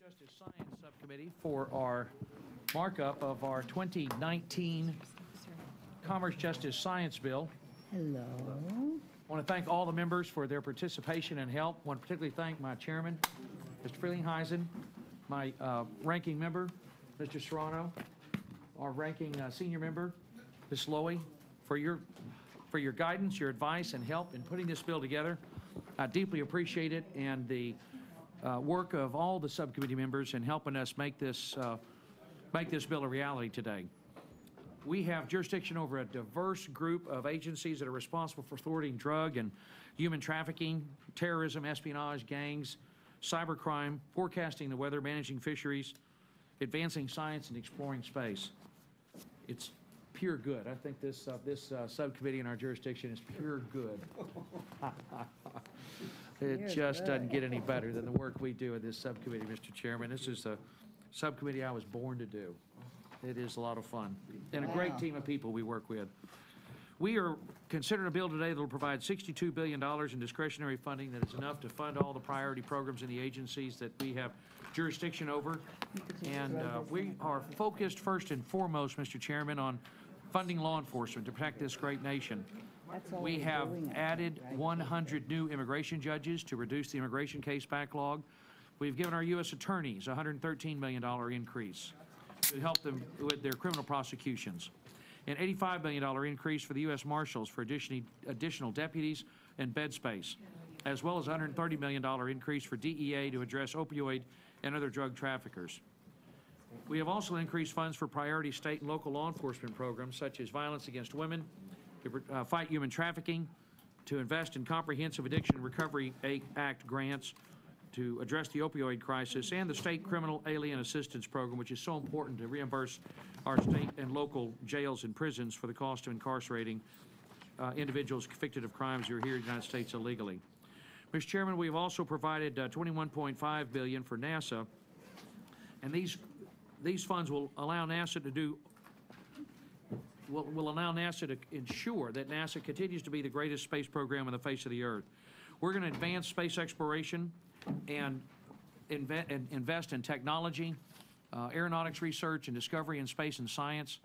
Justice Science Subcommittee for our markup of our 2019 Commerce Justice Science Bill. Hello. I want to thank all the members for their participation and help. I want to particularly thank my chairman, Mr. Frelinghuysen, my ranking member, Mr. Serrano, our ranking senior member, Ms. Lowy, for your guidance, your advice, and help in putting this bill together. I deeply appreciate it, and the work of all the subcommittee members in helping us make this bill a reality today. We have jurisdiction over a diverse group of agencies that are responsible for thwarting drug and human trafficking, terrorism, espionage, gangs, cybercrime, forecasting the weather, managing fisheries, advancing science, and exploring space. It's pure good. I think this subcommittee in our jurisdiction is pure good. It just doesn't get any better than the work we do in this subcommittee, Mr. Chairman. This is the subcommittee I was born to do. It is a lot of fun, and a great team of people we work with. We are considering a bill today that will provide $62 billion in discretionary funding that is enough to fund all the priority programs in the agencies that we have jurisdiction over. And we are focused first and foremost, Mr. Chairman, on funding law enforcement to protect this great nation. We have added 100 new immigration judges to reduce the immigration case backlog. We've given our U.S. attorneys a $113 million increase to help them with their criminal prosecutions. An $85 million increase for the U.S. Marshals for additional deputies and bed space, as well as a $130 million increase for DEA to address opioid and other drug traffickers. We have also increased funds for priority state and local law enforcement programs such as violence against women, to fight human trafficking, to invest in comprehensive addiction recovery act grants, to address the opioid crisis, and the state criminal alien assistance program, which is so important to reimburse our state and local jails and prisons for the cost of incarcerating individuals convicted of crimes who are here in the United States illegally. Mr. Chairman, we have also provided $21.5 billion for NASA, and these funds will allow NASA to ensure that NASA continues to be the greatest space program on the face of the earth. We're going to advance space exploration and invest in technology, aeronautics research and discovery in space and science.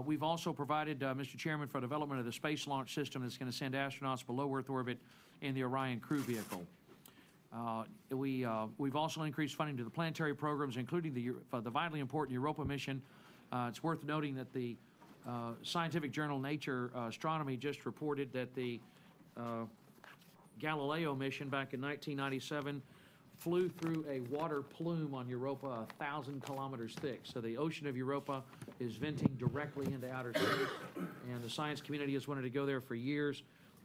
We've also provided, Mr. Chairman, for development of the space launch system that's going to send astronauts below Earth orbit in the Orion crew vehicle. We've also increased funding to the planetary programs, including the vitally important Europa mission. It's worth noting that the scientific journal Nature Astronomy just reported that the Galileo mission back in 1997 flew through a water plume on Europa 1,000 kilometers thick. So the ocean of Europa is venting directly into outer space, and the science community has wanted to go there for years.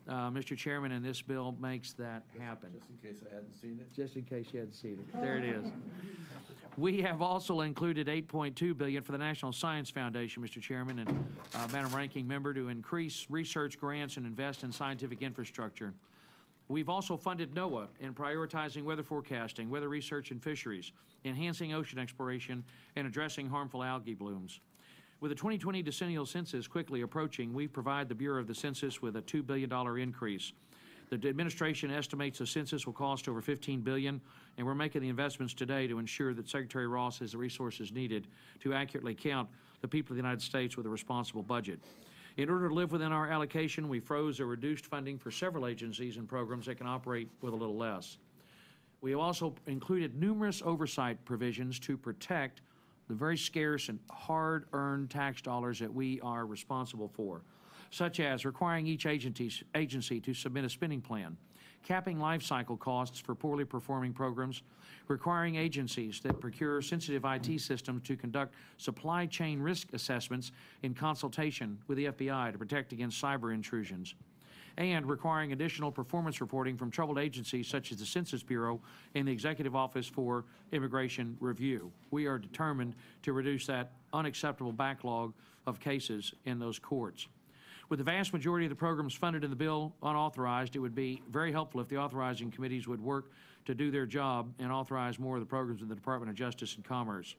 Mr. Chairman, and this bill makes that happen. Just in case I hadn't seen it? Just in case you hadn't seen it. There it is. We have also included $8.2 billion for the National Science Foundation, Mr. Chairman, and Madam Ranking Member, to increase research grants and invest in scientific infrastructure. We've also funded NOAA in prioritizing weather forecasting, weather research and fisheries, enhancing ocean exploration, and addressing harmful algae blooms. With the 2020 decennial census quickly approaching, we provide the Bureau of the Census with a $2 billion increase. The administration estimates the census will cost over $15 billion, and we're making the investments today to ensure that Secretary Ross has the resources needed to accurately count the people of the United States with a responsible budget. In order to live within our allocation, we froze or reduced funding for several agencies and programs that can operate with a little less. We have also included numerous oversight provisions to protect the very scarce and hard-earned tax dollars that we are responsible for, such as requiring each agency to submit a spending plan, capping life cycle costs for poorly performing programs, requiring agencies that procure sensitive IT systems to conduct supply chain risk assessments in consultation with the FBI to protect against cyber intrusions, and requiring additional performance reporting from troubled agencies such as the Census Bureau and the Executive Office for Immigration Review. We are determined to reduce that unacceptable backlog of cases in those courts. With the vast majority of the programs funded in the bill unauthorized, it would be very helpful if the authorizing committees would work to do their job and authorize more of the programs in the Department of Justice and Commerce.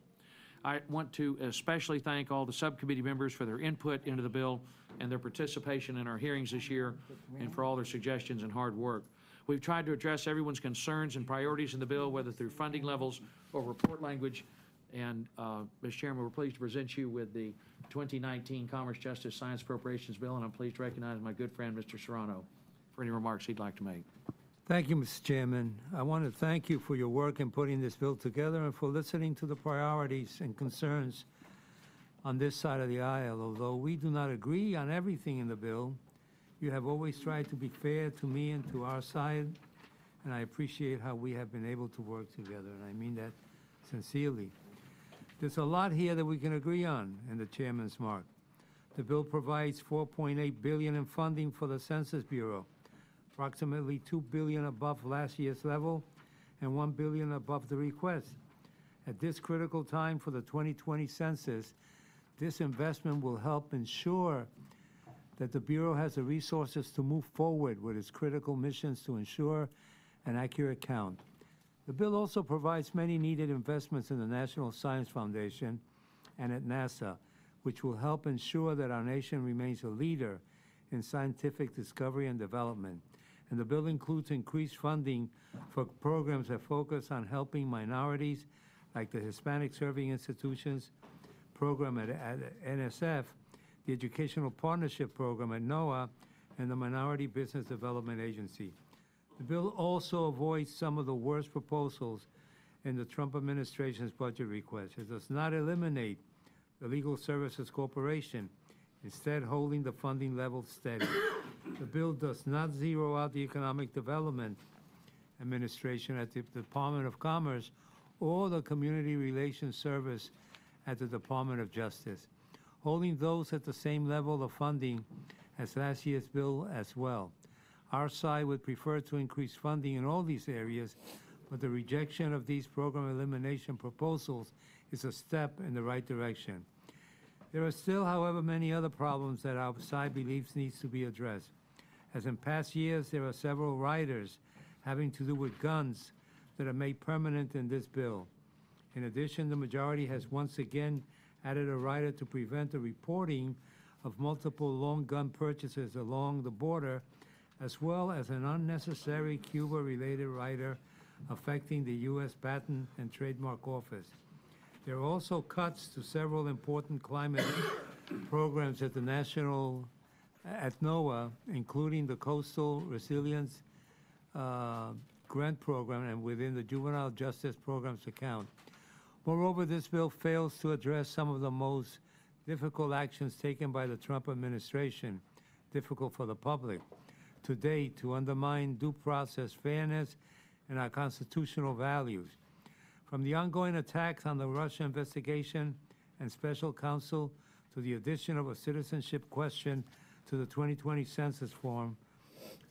I want to especially thank all the subcommittee members for their input into the bill and their participation in our hearings this year, and for all their suggestions and hard work. We've tried to address everyone's concerns and priorities in the bill, whether through funding levels or report language. And, Mr. Chairman, we're pleased to present you with the 2019 Commerce, Justice, Science Appropriations Bill, and I'm pleased to recognize my good friend, Mr. Serrano, for any remarks he'd like to make. Thank you, Mr. Chairman. I want to thank you for your work in putting this bill together and for listening to the priorities and concerns on this side of the aisle. Although we do not agree on everything in the bill, you have always tried to be fair to me and to our side, and I appreciate how we have been able to work together, and I mean that sincerely. There's a lot here that we can agree on in the chairman's mark. The bill provides $4.8 billion in funding for the Census Bureau, approximately $2 billion above last year's level and $1 billion above the request. At this critical time for the 2020 census, this investment will help ensure that the Bureau has the resources to move forward with its critical missions to ensure an accurate count. The bill also provides many needed investments in the National Science Foundation and at NASA, which will help ensure that our nation remains a leader in scientific discovery and development. And the bill includes increased funding for programs that focus on helping minorities, like the Hispanic Serving Institutions program at NSF, the Educational Partnership Program at NOAA, and the Minority Business Development Agency. The bill also avoids some of the worst proposals in the Trump administration's budget request. It does not eliminate the Legal Services Corporation, instead holding the funding level steady. The bill does not zero out the Economic Development Administration at the Department of Commerce or the Community Relations Service at the Department of Justice, holding those at the same level of funding as last year's bill as well. Our side would prefer to increase funding in all these areas, but the rejection of these program elimination proposals is a step in the right direction. There are still, however, many other problems that our side believes needs to be addressed. As in past years, there are several riders having to do with guns that are made permanent in this bill. In addition, the majority has once again added a rider to prevent the reporting of multiple long gun purchases along the border, as well as an unnecessary Cuba-related rider affecting the U.S. Patent and Trademark Office. There are also cuts to several important climate programs at the at NOAA, including the Coastal Resilience Grant Program and within the Juvenile Justice Program's account. Moreover, this bill fails to address some of the most difficult actions taken by the Trump administration, difficult for the public, to date, to undermine due process, fairness, and our constitutional values. From the ongoing attacks on the Russia investigation and special counsel to the addition of a citizenship question to the 2020 census form,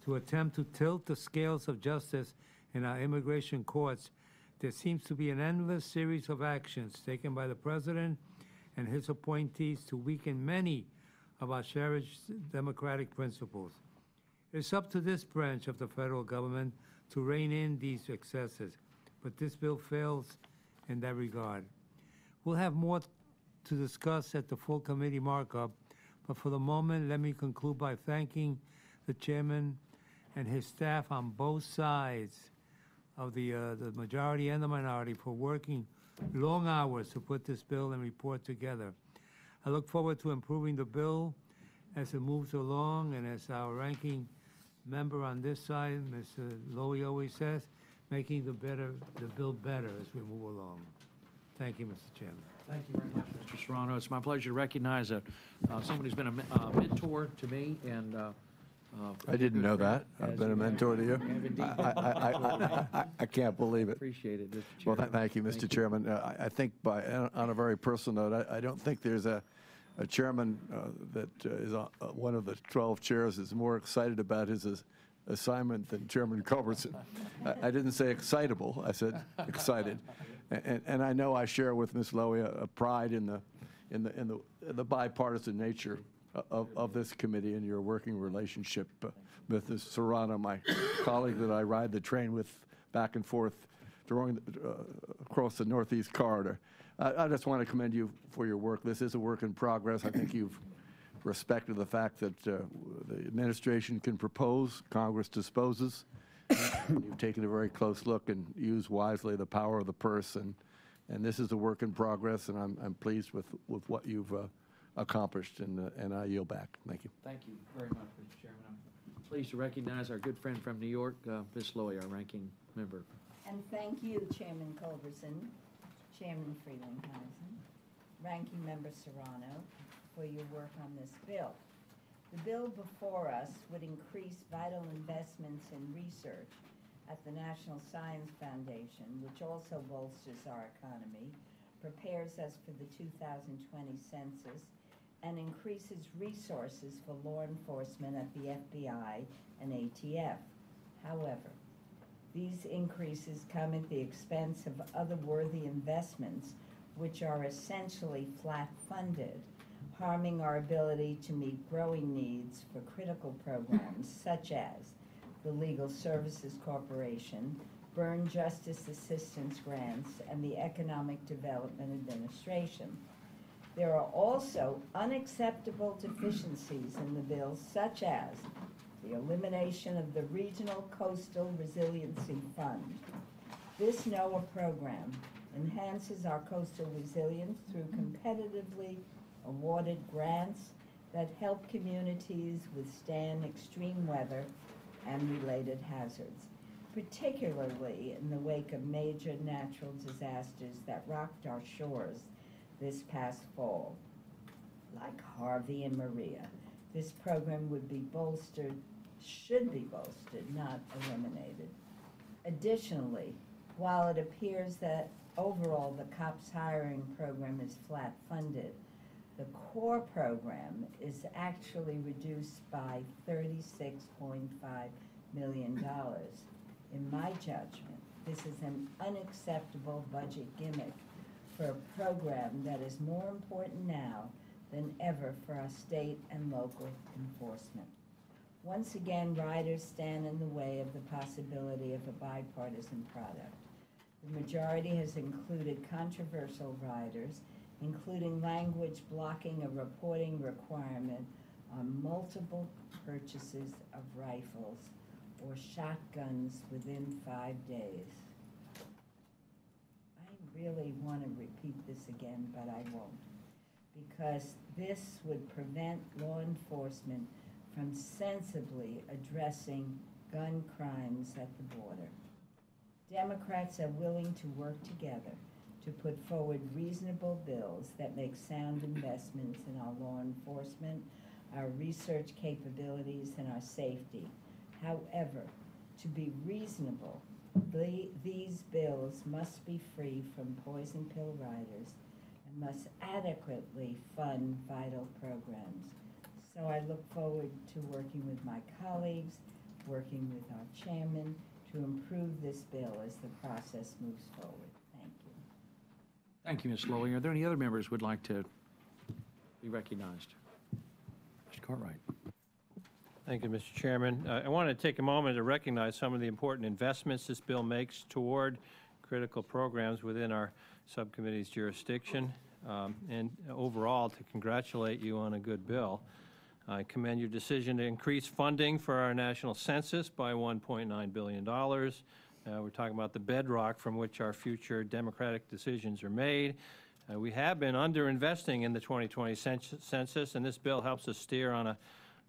to attempt to tilt the scales of justice in our immigration courts, there seems to be an endless series of actions taken by the President and his appointees to weaken many of our cherished democratic principles. It's up to this branch of the federal government to rein in these excesses, but this bill fails in that regard. We'll have more to discuss at the full committee markup, but for the moment, let me conclude by thanking the chairman and his staff on both sides of the majority and the minority for working long hours to put this bill and report together. I look forward to improving the bill as it moves along, and as our ranking member on this side, Mr. Lowy, always says, making the bill better as we move along. Thank you, Mr. Chairman. Thank you very much, Mr. Serrano. It's my pleasure to recognize someone who's been a mentor to me, and I didn't know that. I've been a mentor to you. I can't believe it. Appreciate it, Mr. Well, Chairman. thank you, Mr. Chairman. I think on a very personal note, I don't think there's a chairman that is one of the 12 chairs is more excited about his assignment than Chairman Culberson. I didn't say excitable. I said excited. And I know I share with Ms. Lowy a pride in the bipartisan nature of this committee and your working relationship with Ms. Serrano, my colleague that I ride the train with back and forth across the Northeast Corridor. I just want to commend you for your work. This is a work in progress. I think you've respected the fact that the administration can propose, Congress disposes, You've taken a very close look and used wisely the power of the purse, and this is a work in progress, and I'm pleased with what you've accomplished, and I yield back. Thank you. Thank you very much, Mr. Chairman. I'm pleased to recognize our good friend from New York, Ms. Lowy, our ranking member. And thank you, Chairman Culberson, Chairman Frelinghuysen, Ranking Member Serrano, for your work on this bill. The bill before us would increase vital investments in research at the National Science Foundation, which also bolsters our economy, prepares us for the 2020 census, and increases resources for law enforcement at the FBI and ATF. However, these increases come at the expense of other worthy investments, which are essentially flat-funded, harming our ability to meet growing needs for critical programs such as the Legal Services Corporation, Burn Justice Assistance Grants, and the Economic Development Administration. There are also unacceptable deficiencies in the bill, such as the elimination of the Regional Coastal Resiliency Fund. This NOAA program enhances our coastal resilience through competitively awarded grants that help communities withstand extreme weather and related hazards, particularly in the wake of major natural disasters that rocked our shores this past fall, like Harvey and Maria. This program would be bolstered, should be bolstered, not eliminated. Additionally, while it appears that overall the COPS hiring program is flat funded, the core program is actually reduced by $36.5 million. In my judgment, this is an unacceptable budget gimmick for a program that is more important now than ever for our state and local enforcement. Once again, riders stand in the way of the possibility of a bipartisan product. The majority has included controversial riders, including language blocking a reporting requirement on multiple purchases of rifles or shotguns within 5 days. I really want to repeat this again, but I won't, because this would prevent law enforcement from sensibly addressing gun crimes at the border. Democrats are willing to work together to put forward reasonable bills that make sound investments in our law enforcement, our research capabilities, and our safety. However, to be reasonable, these bills must be free from poison pill riders and must adequately fund vital programs. So I look forward to working with my colleagues, working with our chairman, to improve this bill as the process moves forward. Thank you. Thank you, Ms. Lowy. Are there any other members who would like to be recognized? Mr. Cartwright. Thank you, Mr. Chairman. I want to take a moment to recognize some of the important investments this bill makes toward critical programs within our subcommittee's jurisdiction, and overall to congratulate you on a good bill. I commend your decision to increase funding for our national census by $1.9 billion. We're talking about the bedrock from which our future democratic decisions are made. We have been underinvesting in the 2020 census, and this bill helps us steer on a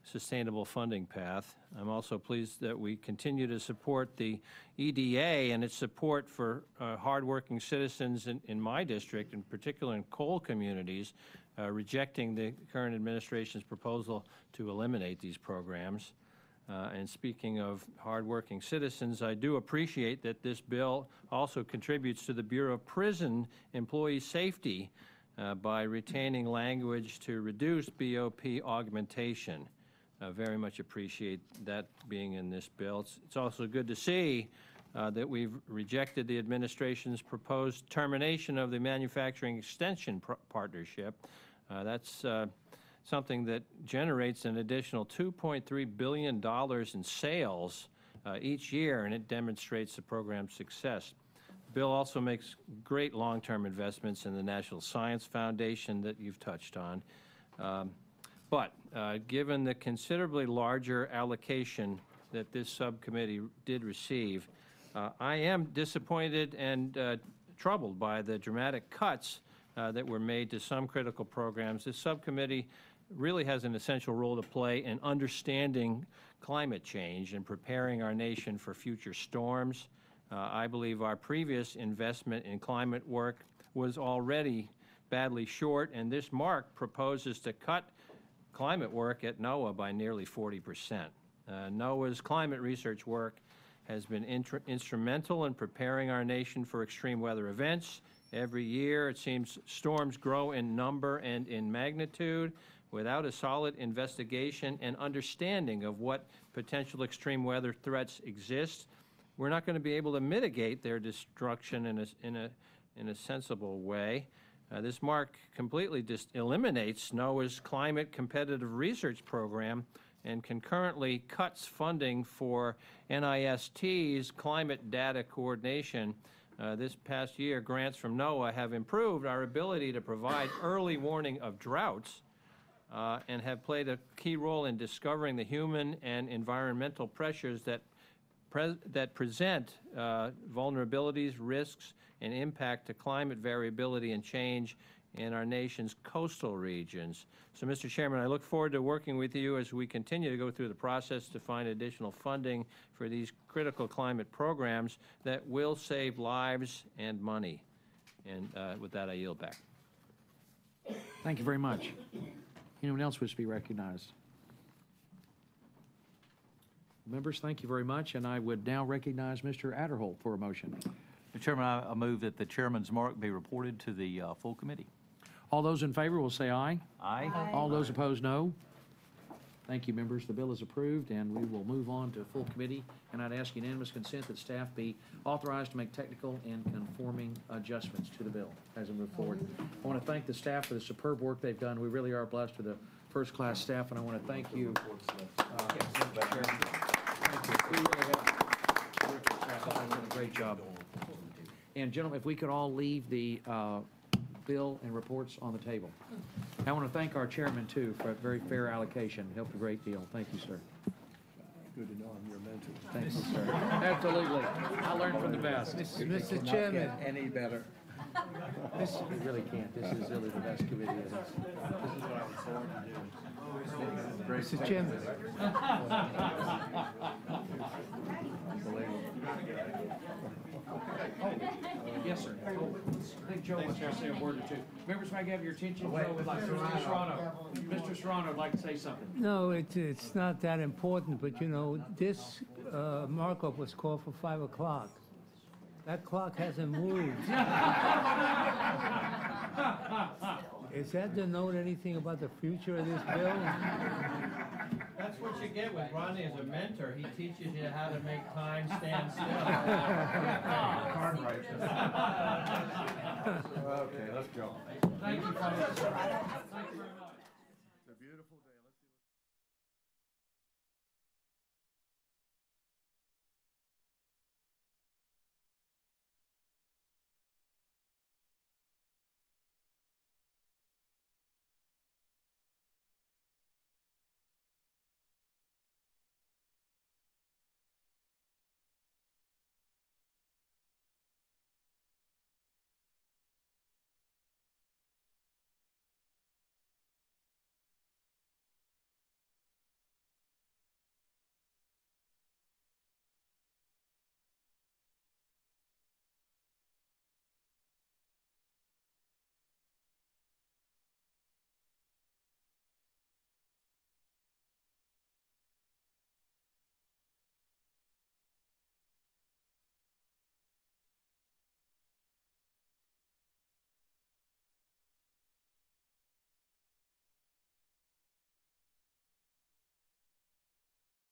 sustainable funding path. I'm also pleased that we continue to support the EDA and its support for hardworking citizens in my district, in particular in coal communities, rejecting the current administration's proposal to eliminate these programs. And speaking of hardworking citizens, I do appreciate that this bill also contributes to the Bureau of Prison employee safety by retaining language to reduce BOP augmentation. Very much appreciate that being in this bill. It's also good to see that we've rejected the administration's proposed termination of the manufacturing extension partnership. That's something that generates an additional $2.3 billion in sales each year, and it demonstrates the program's success. The bill also makes great long-term investments in the National Science Foundation that you've touched on. But given the considerably larger allocation that this subcommittee did receive. I am disappointed and troubled by the dramatic cuts that were made to some critical programs. This subcommittee really has an essential role to play in understanding climate change and preparing our nation for future storms. I believe our previous investment in climate work was already badly short, and this Mark proposes to cut climate work at NOAA by nearly 40%. NOAA's climate research work has been instrumental in preparing our nation for extreme weather events. Every year, it seems storms grow in number and in magnitude. Without a solid investigation and understanding of what potential extreme weather threats exist, we're not going to be able to mitigate their destruction in a sensible way. This Mark completely eliminates NOAA's climate competitive research program and concurrently cuts funding for NIST's climate data coordination. This past year, grants from NOAA have improved our ability to provide early warning of droughts and have played a key role in discovering the human and environmental pressures that present vulnerabilities, risks, and impact to climate variability and change in our nation's coastal regions. So, Mr. Chairman, I look forward to working with you as we continue to go through the process to find additional funding for these critical climate programs that will save lives and money. And with that, I yield back. Thank you very much. Anyone else wish to be recognized? Members, thank you very much, and I would now recognize Mr. Adderholt for a motion. Mr. Chairman, I move that the chairman's mark be reported to the full committee. All those in favor will say aye. Aye. Aye. All those opposed, no. Thank you, members. The bill is approved, and we will move on to full committee. And I'd ask unanimous consent that staff be authorized to make technical and conforming adjustments to the bill as we move forward. I want to thank the staff for the superb work they've done. We really are blessed with a first-class staff, and I want to thank you. Mr. Chairman. Thank you. We really have terrific staff. They've done a great job. And gentlemen, if we could all leave the bill and reports on the table. I want to thank our chairman, too, for a very fair allocation. It helped a great deal. Thank you, sir. Good to know I'm your mentor. Thank you, sir. Absolutely. I learned from the best. Mr. Chairman. Any better. You really can't. This is really the best committee it is. Mr. Chairman. Yes, sir. I think Joe wants to say a word or two. Members, may I have your attention? Mr. Serrano would like to say something. No, it's not that important, but you know, this markup was called for 5 o'clock. That clock hasn't moved. Is that denote anything about the future of this bill? That's what you get with Ronnie as a mentor. He teaches you how to make time stand still. Okay, let's go. Thank you, folks. Thank you very much.